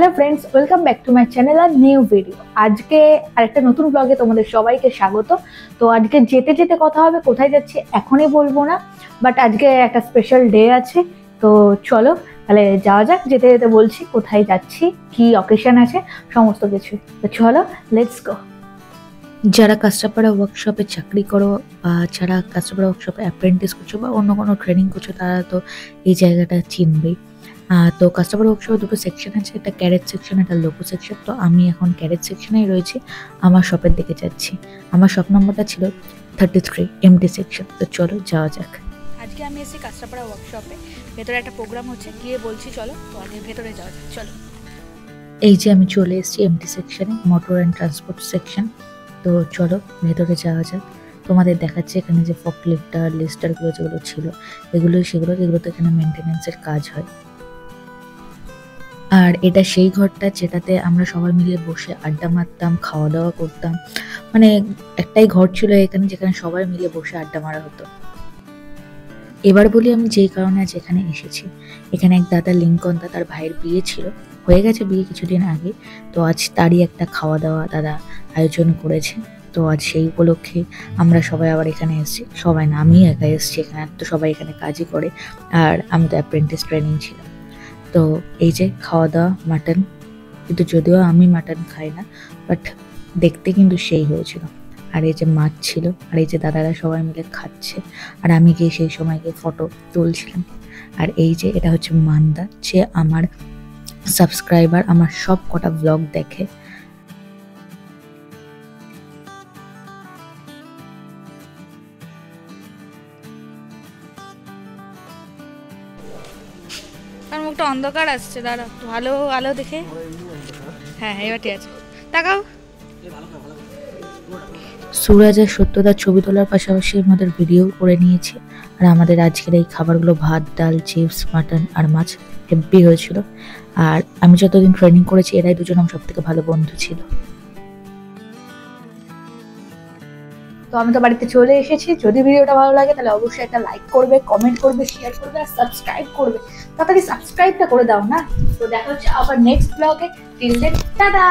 Hello friends, welcome back to my channel আর new video. আজকে আরেকটা নতুন ব্লগে তোমাদের সবাইকে স্বাগত। তো আজকে যেতে যেতে কথা হবে, কোথায় যাচ্ছি এখনই বলবো না, বাট আজকে একটা স্পেশাল ডে আছে। তো চলো তাহলে যাওয়া যাক। যেতে যেতে বলছি কোথায় যাচ্ছি, কি অকেশন আছে, সমস্ত কিছু। তো চলো, লেটস গো। যারা কাস্টাপাড়া ওয়ার্কশপে চাকরি করো বা যারা কাস্টাপাড়া ওয়ার্কশপে অ্যাপ্রেন্টিস করছো বা অন্য কোনো ট্রেনিং করছো, তারা তো এই জায়গাটা চিনবেই। তো কাস্টামার ওয়ার্কশপে দুটো সেকশন আছে, একটা ক্যারেজ সেকশন, একটা লোকো সেকশন। তো আমি এখন ক্যারেজ সেকশনেই রয়েছি, আমার শপের দিকে যাচ্ছি। আমার শপ নম্বরটা ছিল 33 এমটি সেকশন। তো চলো যাওয়া যাক। আজকে আমি এসেছি কাস্টাপাড়া ওয়ার্কশপে, ভেতরে একটা প্রোগ্রাম হচ্ছে, গিয়ে বলছি চলো। তো আগে ভেতরে যাওয়া যাক, চলো। এই যে আমি চলে এসেছি এমটি সেকশনে, মোটর অ্যান্ড ট্রান্সপোর্ট সেকশন। তো চলো ভেতরে যাওয়া যাক। তোমাদের দেখাচ্ছে এখানে যে ফক লিফটার লিস্টারগুলো যেগুলো ছিল, এগুলোতে এখানে মেনটেন্যান্সের কাজ হয়। আর এটা সেই ঘরটা যেটাতে আমরা সবাই মিলে বসে আড্ডা মারতাম, খাওয়া দাওয়া করতাম। মানে একটাই ঘর ছিল এখানে, যেখানে সবাই মিলে বসে আড্ডা মারা হতো। এবার বলি আমি যেই কারণে আজ এখানে এসেছি। এখানে এক দাদা লিঙ্কন দা, তার ভাইয়ের বিয়ে ছিল, হয়ে গেছে বিয়ে কিছুদিন আগে। তো আজ তারই একটা খাওয়া দাওয়া দাদা আয়োজন করেছে। তো আজ সেই উপলক্ষে আমরা সবাই আবার এখানে এসেছি। সবাই না, আমি একা এসেছি এখানে, তো সবাই এখানে কাজই করে। আর আমি তো অ্যাপ্রেন্টিস ট্রেনিং ছিলাম। তো এই যে খাওয়া দাওয়া, মাটন, কিন্তু যদিও আমি মাটন খাই না, বাট দেখতে কিন্তু সেই হয়েছিল। আর এই যে মাছ ছিল, আর এই যে দাদারা সবাই মিলে খাচ্ছে, আর আমি গিয়ে সেই সময় গিয়ে ফটো তুলছিলাম। আর এই যে এটা হচ্ছে মান্দা, যে আমার সাবস্ক্রাইবার, আমার সব কটা ব্লগ দেখে। তার মুখটা অন্ধকার আসছে, দাঁড়া একটু ভালো আলো দেখে। হ্যাঁ এবার ঠিক আছে, তাকাও। সুরাজ আর সত্যদার ছবি তোলার পাশাপাশি আমাদের ভিডিও করে নিয়েছি। আর আমাদের আজকের এই খাবারগুলো ভাত, ডাল, চিপস, মাটন আর মাছ হেব্বি হয়েছিল। আর আমি যতদিন ট্রেনিং করেছি, এরাই দুজন আমার সব থেকে ভালো বন্ধু ছিল। তো আমি তো বাড়িতে চলে এসেছি। যদি ভিডিওটা ভালো লাগে তাহলে অবশ্যই একটা লাইক করবে, কমেন্ট করবে, শেয়ার করবে আর সাবস্ক্রাইব করবে। তাড়াতাড়ি সাবস্ক্রাইবটা করে দাও না। তো দেখা হচ্ছে আবার নেক্সট ব্লগে। Till then tata.